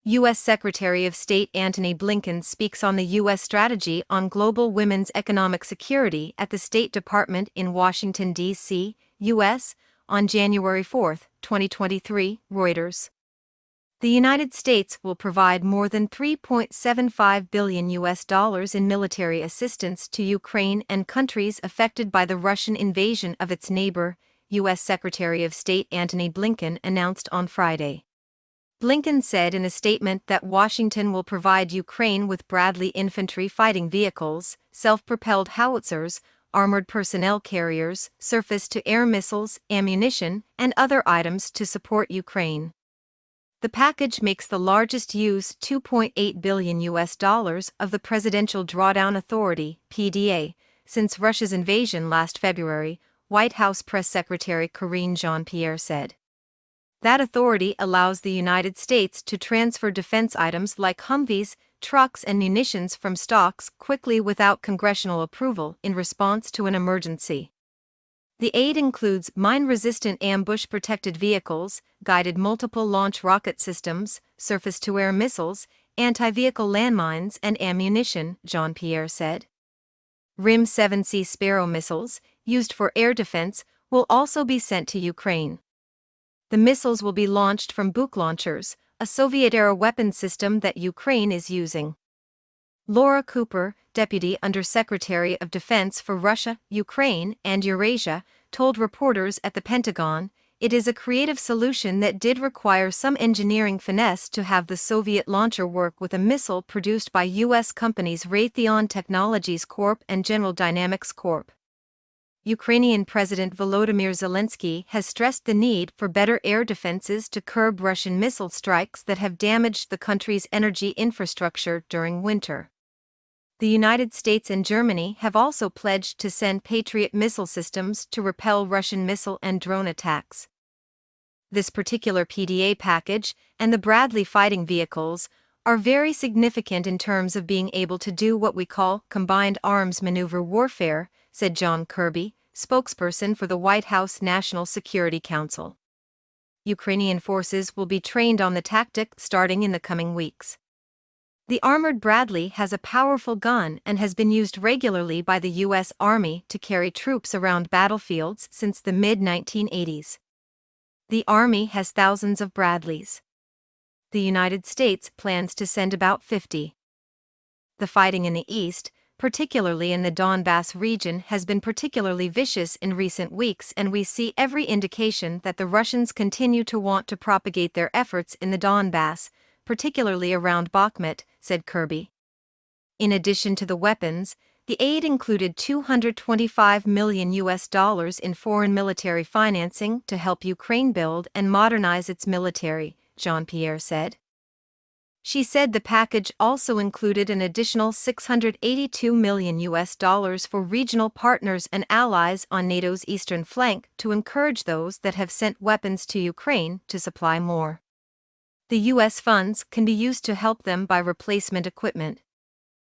U.S. Secretary of State Antony Blinken speaks on the U.S. strategy on global women's economic security at the State Department in Washington, D.C., U.S., on January 4, 2023, Reuters. The United States will provide more than $3.75 billion in military assistance to Ukraine and countries affected by the Russian invasion of its neighbor, U.S. Secretary of State Antony Blinken announced on Friday. Blinken said in a statement that Washington will provide Ukraine with Bradley infantry fighting vehicles, self-propelled howitzers, armored personnel carriers, surface-to-air missiles, ammunition, and other items to support Ukraine. The package makes the largest use $2.8 billion of the Presidential Drawdown Authority (PDA) since Russia's invasion last February, White House Press Secretary Karine Jean-Pierre said. That authority allows the United States to transfer defense items like Humvees, trucks, and munitions from stocks quickly without congressional approval in response to an emergency. The aid includes mine-resistant ambush-protected vehicles, guided multiple-launch rocket systems, surface-to-air missiles, anti-vehicle landmines, and ammunition, Jean-Pierre said. RIM-7C Sparrow missiles, used for air defense, will also be sent to Ukraine. The missiles will be launched from Buk launchers, a Soviet-era weapon system that Ukraine is using. Laura Cooper, Deputy Undersecretary of Defense for Russia, Ukraine, and Eurasia, told reporters at the Pentagon, "It is a creative solution that did require some engineering finesse to have the Soviet launcher work with a missile produced by U.S. companies Raytheon Technologies Corp. And General Dynamics Corp." Ukrainian President Volodymyr Zelensky has stressed the need for better air defenses to curb Russian missile strikes that have damaged the country's energy infrastructure during winter. The United States and Germany have also pledged to send Patriot missile systems to repel Russian missile and drone attacks. This particular PDA package, and the Bradley fighting vehicles, are very significant in terms of being able to do what we call combined arms maneuver warfare, said John Kirby, spokesperson for the White House National Security Council. Ukrainian forces will be trained on the tactic starting in the coming weeks. The armored Bradley has a powerful gun and has been used regularly by the U.S. Army to carry troops around battlefields since the mid-1980s. The Army has thousands of Bradleys. The United States plans to send about 50. The fighting in the east, particularly in the Donbass region, has been particularly vicious in recent weeks, and we see every indication that the Russians continue to want to propagate their efforts in the Donbass, particularly around Bakhmut, said Kirby. In addition to the weapons, the aid included $225 million in foreign military financing to help Ukraine build and modernize its military, Jean-Pierre said. She said the package also included an additional $682 million for regional partners and allies on NATO's eastern flank to encourage those that have sent weapons to Ukraine to supply more. The U.S. funds can be used to help them buy replacement equipment.